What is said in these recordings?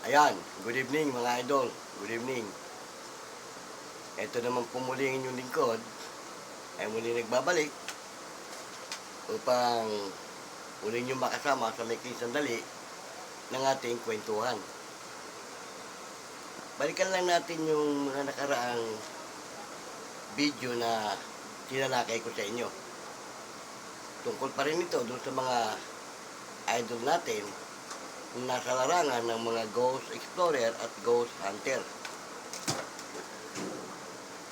Ayan, good evening mga idol. Good evening. Ito naman po muli ang inyong lingkod ay muli nagbabalik upang muli nyo makasama sa may sandali ng ating kwentuhan. Balikan lang natin yung mga nakaraang video na tinalakay ko sa inyo. Tungkol pa rin ito doon sa mga idol natin na nasa larangan ng mga Ghost Explorer at Ghost Hunter.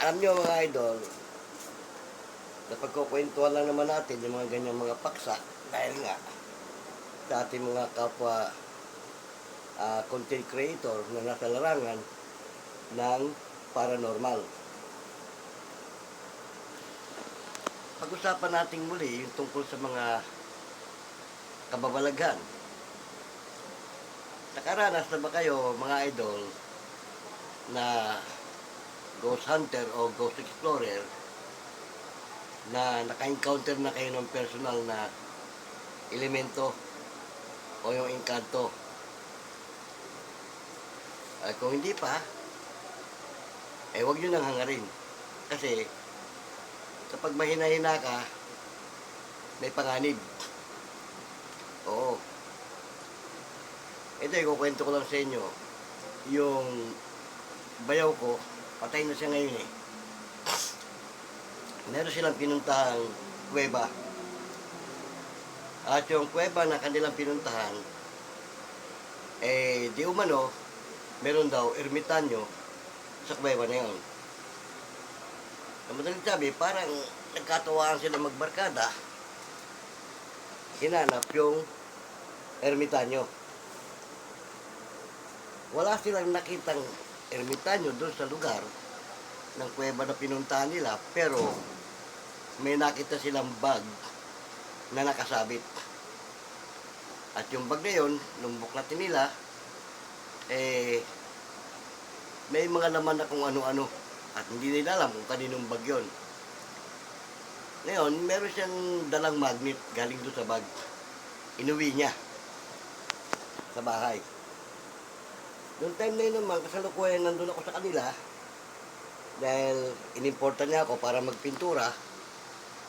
Alam nyo mga idol, na pagkukwentuhan lang naman natin yung mga ganyang mga paksa dahil nga sa ating mga kapwa content creator na nasa larangan ng paranormal. Pag-usapan natin muli yung tungkol sa mga kababalaghan. Nakaranas na ba kayo mga idol na Ghost Hunter o Ghost Explorer na naka-encounter na kayo ng personal na elemento o yung engkanto? Kung hindi pa, huwag nyo nang hangarin. Kasi kapag mahina-hina ka, may panganib. Oo. Ito, ikukwento ko lang sa inyo. Yung bayaw ko, patay na siya ngayon eh. Meron silang pinuntahang kuweba. At yung kuweba na kanilang pinuntahan, di umano, meron daw ermitanyo sa kuweba na yun. Ang madaling sabi, parang nagkatawaan sila magbarkada, hinanap yung ermitanyo. Wala silang nakitang ermitanyo doon sa lugar ng kuweba na pinuntahan nila, pero may nakita silang bag na nakasabit. At yung bag na yun, nung buklatin nila, may mga laman na kung ano-ano. At hindi nila alam kung kaninong bag yun. Ngayon, meron siyang dalang magnet galing doon sa bag. Inuwi niya sa bahay. Noong time na yun naman, kasalukuyan nandun ako sa kanila dahil inimportan niya ako para magpintura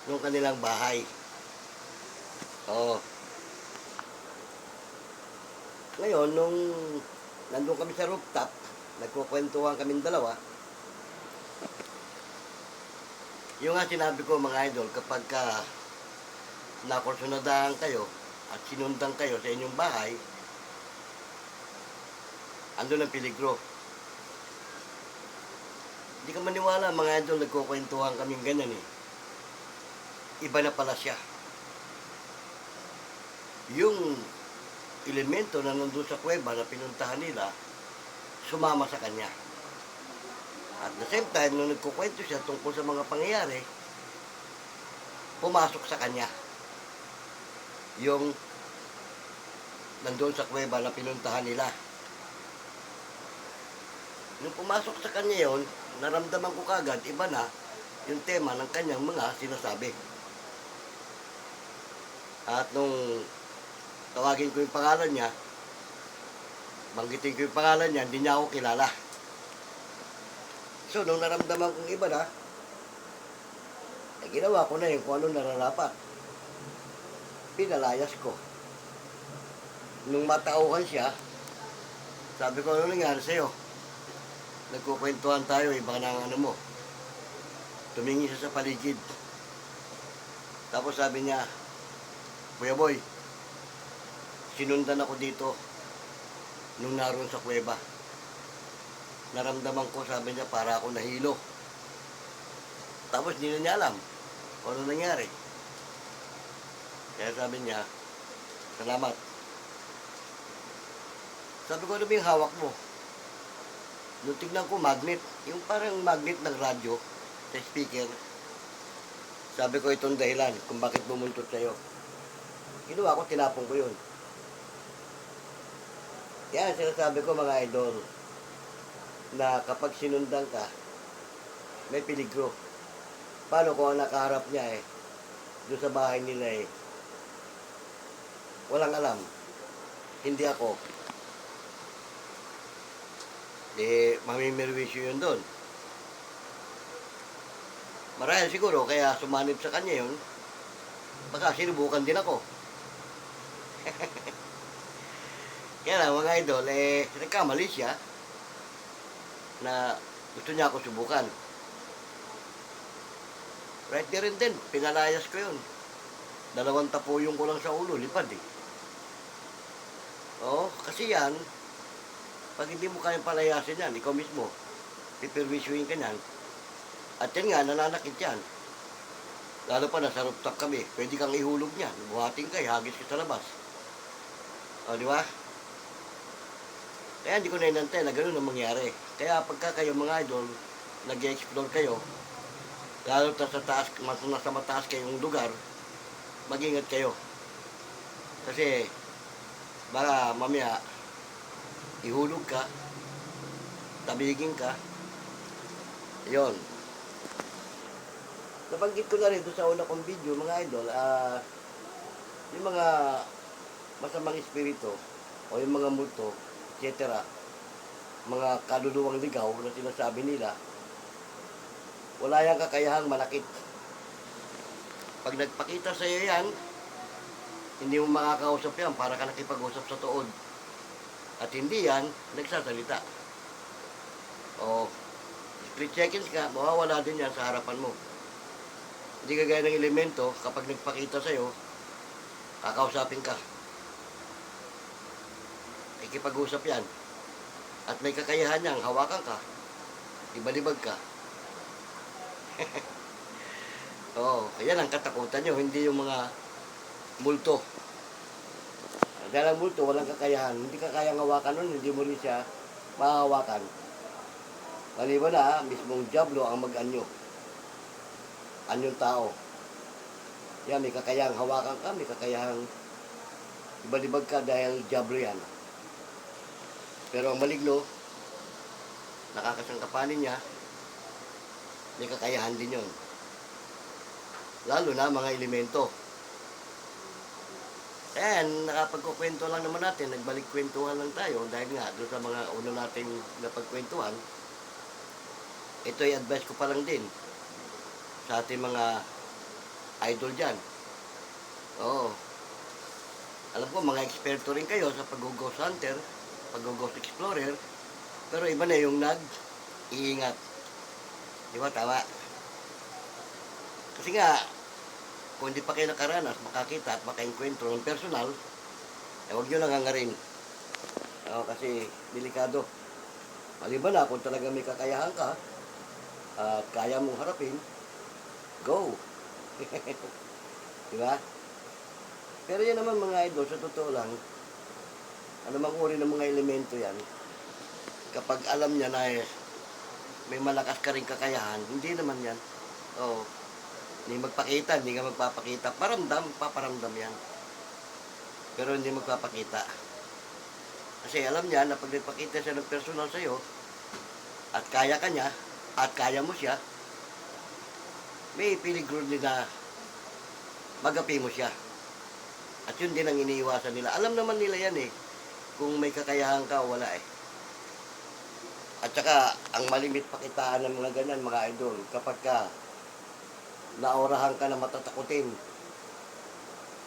nung kanilang bahay. Oo. Ngayon, nung nandun kami sa rooftop, nagkukwentuhan kaming dalawa, yung nga sinabi ko mga idol, kapag ka nakursunadahan kayo at sinundan kayo sa inyong bahay, andun ang peligro. Hindi ka maniwala mga idol, nagkukwentuhan kaming ganyan eh. Iba na pala siya. Yung elemento na nandun sa kuweba na pinuntahan nila, sumama sa kanya. At the same time, nung nagkukwento siya tungkol sa mga pangyayari, pumasok sa kanya yung nandun sa kuweba na pinuntahan nila. Nung pumasok sa kanya yon, naramdaman ko kagad, iba na yung tema ng kanyang mga sinasabi. At nung tawagin ko yung pangalan niya, banggitin ko yung pangalan niya, hindi niya ako kilala. So, nung naramdaman kong iba na, ginawa ko na yung kung ano nararapat. Pinalayas ko. Nung matauhan siya, sabi ko, ano nangyari sa'yo? Nagkukwentuhan tayo, iba na ang ano mo. Tumingin siya sa paligid. Tapos sabi niya, Kuya Boy, sinundan ako dito nung naroon sa kuweba. Naramdaman ko, sabi niya, para ako nahilo. Tapos hindi na niya alam kung ano nangyari. Kaya sabi niya, salamat. Sabi ko, ano ba yung hawak mo? Nung tignan ko, magnet. Yung parang magnet ng radyo sa speaker. Sabi ko, itong dahilan kung bakit bumuntot sa'yo. Ginawa ko, tinapon ko yun. Kaya sinasabi ko mga idol, na kapag sinundan ka, may peligro. Paano kung ang nakaharap niya doon sa bahay nila walang alam. Hindi ako. Mamimirwisyo yun doon. Marahil siguro, kaya sumanib sa kanya yun, baka sinubukan din ako. Kaya lang, mga idol, nagkamali siya na gusto niya ako subukan. Right there and then, pinalayas ko yun. 2 tapuyong ko lang sa ulo, lipad eh. Oo, kasi yan, pag hindi mo kayang palayasin yan, ikaw mismo, pipirwisyoin ka yan. At yan nga, nananakit yan. Lalo pa nasa rooftop kami, pwede kang ihulog niyan. Buhating ka, ihagis ka sa labas. O, di ba? Kaya hindi ko na inantay na gano'n ang mangyari. Kaya pagka kayo mga idol, nag-explore kayo, lalo na sa taas, nasa mataas kayong lugar, mag-ingat kayo. Kasi, baka mamaya, ihulog ka, tabigin ka, yon. Nabanggit ko na rin doon sa una kong video, mga idol, yung mga masamang espiritu, o yung mga multo, etc., mga kaluluwang ligaw na sinasabi nila, wala yang kakayahang manakit. Pag nagpakita sa iyo yan, hindi mo makakausap yan para ka nakipag-usap sa tuod. At hindi yan, nagsasalita. O, 3 seconds ka, mawawala din yan sa harapan mo. Hindi kagaya ng elemento, kapag nagpakita sa iyo, kakausapin ka. Ikipag-usap yan. At may kakayahan niyang hawakan ka, ibalibag ka. Oo, yan ang katakutan nyo, hindi yung mga multo. Dahil ang multo, walang kakayahan. Hindi ka kayang hawakan nun, hindi mo rin siya mahahawakan. Maliban na, mismong diablo ang mag-anyo. Anyong tao. Yan, may kakayahang hawakan ka, may kakayahang ibalibag ka dahil diablo yan. Pero ang maligno, nakakasangkapanin niya, may kakayahan din yun. Lalo na mga elemento. Ayan, nakapagkukwento lang naman natin, nagbalik kwentuhan lang tayo dahil nga doon sa mga una nating napagkwentuhan, ito ay advice ko pa lang din sa ating mga idol dyan. Oo. Alam ko, mga eksperto rin kayo sa pag-ghost hunter, pag-ghost explorer, pero iba na yung nag-iingat. Di ba, tama? Kasi nga, kung hindi pa kayo nakaranas, makakita at makainkwentro ng personal, huwag nyo lang hangarin. Kasi delikado. Maliban na, kung talaga may kakayahan ka, at kaya mong harapin, go! Di ba? Pero yan naman mga idol, sa totoo lang, anumang uri ng mga elemento yan, kapag alam niya na may malakas ka rin kakayahan, hindi naman yan. Oo. Hindi magpakita, hindi ka magpapakita. Paparamdam yan. Pero hindi magpapakita. Kasi alam niya na pag nagpakita siya ng personal sa'yo, at kaya ka niya, at kaya mo siya, may piligro din na magapi mo siya. At yun din ang iniiwasan nila. Alam naman nila yan eh, kung may kakayahan ka o wala eh. At saka, ang malimit pakitaan ng mga ganyan, mga idol, kapag ka naorahan ka na matatakutin.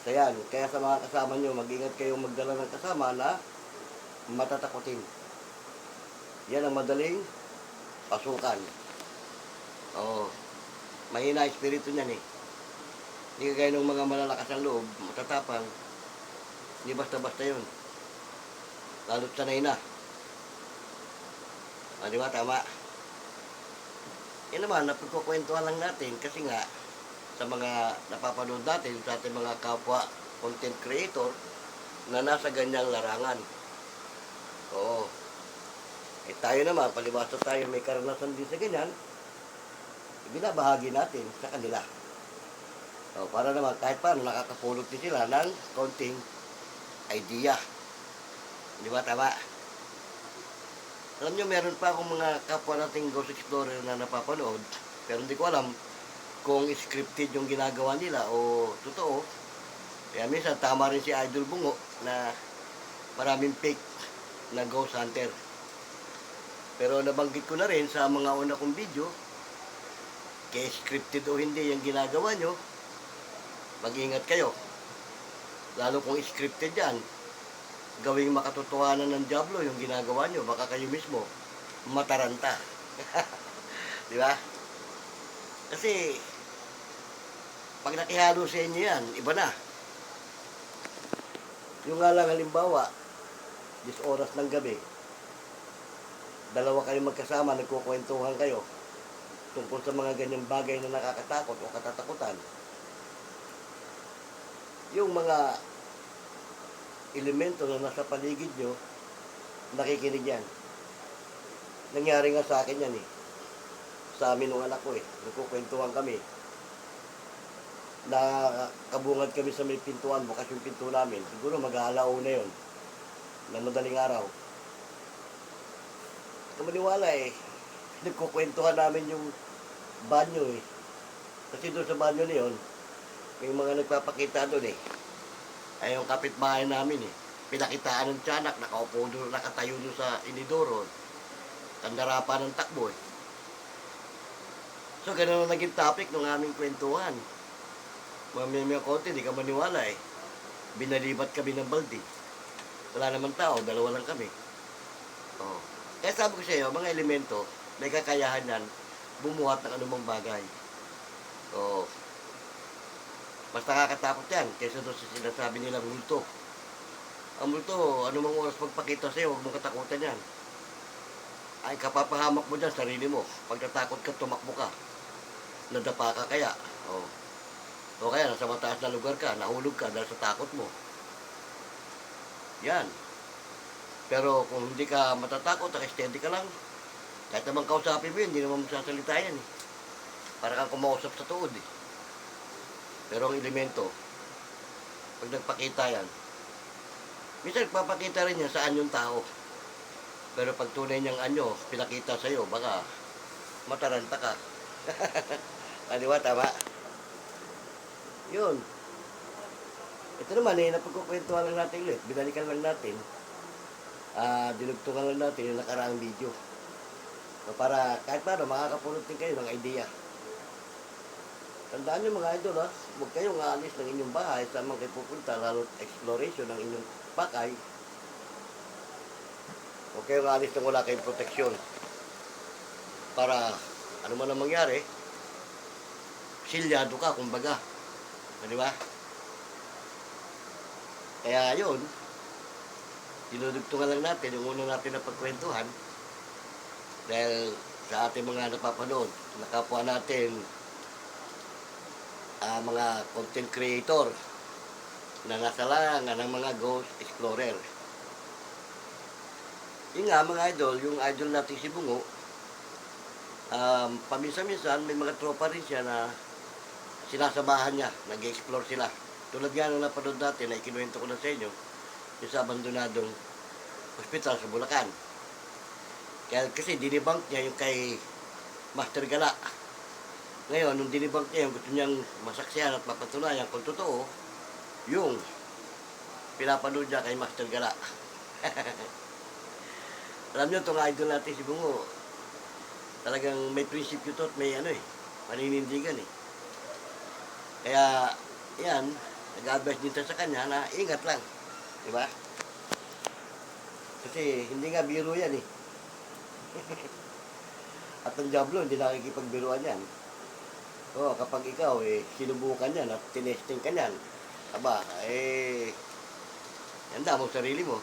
So yan, kaya sa mga kasama nyo, mag-ingat kayong magdala ng kasama na matatakutin. Yan ang madaling pasukan. Oo. Mahina espiritu niyan eh. Hindi kagaya ng mga malalakas ang loob, matatapang, hindi basta-basta yun. Lalo't sanay na. Di ba, tama? Yan naman, napagkukwentuhan lang natin kasi nga sa mga napapanood natin, sa ating mga kapwa content creator na nasa ganyang larangan. Oo. Tayo naman, palibasa tayo may karanasan din sa ganyan, binabahagi natin sa kanila. Para naman kahit paano nakakapulot din sila ng konting idea. Di ba, tama? Alam nyo, meron pa akong mga kapwa nating ghost explorer na napapanood, pero hindi ko alam kung scripted yung ginagawa nila o totoo. Kaya minsan tama rin si Idol Bungo na maraming fake na ghost hunter. Pero nabanggit ko na rin sa mga una kong video, kaya scripted o hindi yung ginagawa nyo, mag-ingat kayo. Lalo kung scripted yan, gawing makatotohanan ng Diablo yung ginagawa nyo, baka kayo mismo mataranta. Di ba? Kasi, pag nakihalo sa inyo yan, iba na. Yung nga lang halimbawa, 10 oras ng gabi, dalawa kayo magkasama, nagkukwentuhan kayo tungkol sa mga ganyang bagay na nakakatakot o katatakutan. Yung mga elemento na nasa paligid nyo, nakikinig yan. Nangyari nga sa akin yan eh. Sa amin ng anak ko eh. Nagkukwentuhan kami. Nakabungad kami sa may pintuan, bukas yung pinto namin. Siguro mag-aalauna yun. Na madaling araw. Kamaniwala eh. Nagkukwentuhan namin yung banyo eh. Kasi doon sa banyo na yun, may mga nagpapakita doon eh. Ay yung kapitbahay namin eh. Pinakitaan ng tiyanak, nakaupo doon, nakatayo doon sa inidoro. Tandara pa ng takbo eh. So ganun ang naging topic ng aming kwentuhan. Mamaya konti, di ka maniwala eh. Binalibat kami ng balde. Wala naman tao, dalawa lang kami. Oh. Kaya sabi ko sa iyo, mga elemento, may kakayahan yan, bumuhat ng anumang bagay. Oh. Mas nakakatakot yan, kaysa doon sa sinasabi nilang multo. Ang multo, anumang oras magpakita sa'yo, huwag mong katakutan yan. Ay, kapapahamak mo dyan, sarili mo. Pag natakot ka, tumakbo ka. Nadapa ka kaya. Oh. O kaya, nasa mataas na lugar ka, nahulog ka dahil sa takot mo. Yan. Pero kung hindi ka matatakot, naka-steady ka lang, kahit naman kausapin mo yun, hindi naman magsasalita yan eh. Para kang kumausap sa tuod eh. Pero ang elemento, pag nagpakita yan, minsan nagpapakita rin yan sa anyong tao. Pero pag tunay niyang anyo, pinakita sa'yo, baka mataranta ka. Ano ba, tama? Yun. Ito naman eh, napagkukwentuhan lang natin ulit. Binalikan lang natin. Dinugtungan lang natin yung nakaraang video. So, para kahit paano, makakapulot din kayo ng idea. Tandaan nyo mga idol, ha? Huwag kayong aalis ng inyong bahay sa mga kayo pupunta, lalo exploration ng inyong pakay. Huwag kayong aalis nang wala kayong proteksyon. Para, ano man ang mangyari, silyado ka, kumbaga. Di ba? Kaya yun, dinudugtungan lang natin yung una natin na pagkwentuhan dahil sa ating mga napapanood, nakapwa natin mga content creator na nasa langan ng mga ghost explorer. Yun nga mga idol, yung idol natin si Bungo, paminsan-minsan may mga tropa rin siya na sinasamahan niya, nag-explore sila. Tulad nga nung napanood natin na ikinuwento ko na sa inyo, yung sa abandonadong hospital sa Bulacan. Kaya kasi dinibunk niya yung kay Master Gala. Ngayon, nung dinibunk niya yung gusto niyang masaksihan at mapatunayan kung totoo, yung pinapanood niya kay Master Gala. Alam niyo, itong idol natin si Bungo, talagang may prinsipyo to at may paninindigan eh. Kaya, yan, nag-advise din sa kanya na ingat lang. Diba? Kasi hindi nga biro yan eh. At ang Diablo, hindi nakikipagbiruan yan. O, kapag ikaw sinubukan yan at tinesting ka yan, aba, handa mo sarili mo.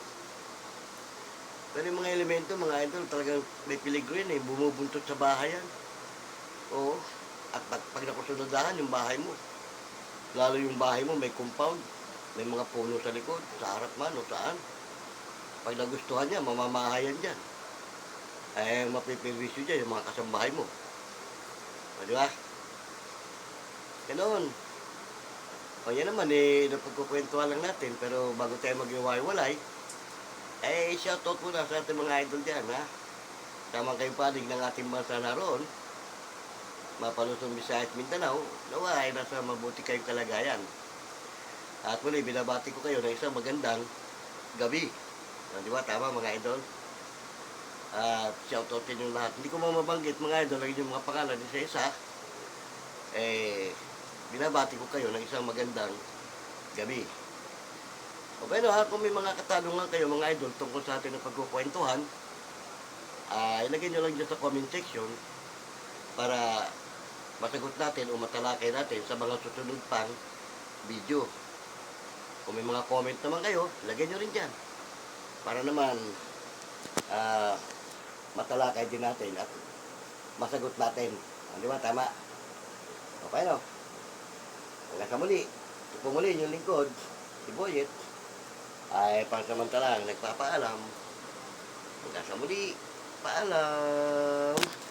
Pero yung mga elemento, mga idol, talagang may peligro yan eh. Bumubuntot sa bahay yan. Oo. At pag nakusunadahan yung bahay mo, lalo yung bahay mo may compound, may mga puno sa likod, sa harap man o saan. Pag nagustuhan niya, mamamahayan dyan. Mapipirwisyo dyan yung mga kasambahay mo. O, di ba? Ganoon. O, yan naman napagkukwentuhan lang natin, pero bago tayo mag-iwalay, shoutout muna sa ating mga idol dyan, ha? Tamang kayong panig ng ating bansa naroon, Mapalusong Visayas, Mindanao, nawa ay nasa mabuti kayong kalagayan. At muli, binabati ko kayo ng isang magandang gabi. Di ba? Tama mga idol? At shoutoutin yung lahat. Hindi ko mabanggit mga idol, lagyan yung mga pangalan isa-isa. Binabati ko kayo ng isang magandang gabi. Okay no, kung may mga katanungan kayo mga idol tungkol sa ating pagkukwentuhan, ilagay nyo lang dyan sa comment section para masagot natin o matalakay natin sa mga susunod pang video. Kung may mga comment naman kayo, lagay nyo rin dyan para naman matalakay din natin at masagot natin. Di ba? Tama? Okay no? Hanggang sa muli. Ito po muli yung lingkod, si Boyet, ay pansamantalang nagpapaalam. Hanggang sa muli. Paalam.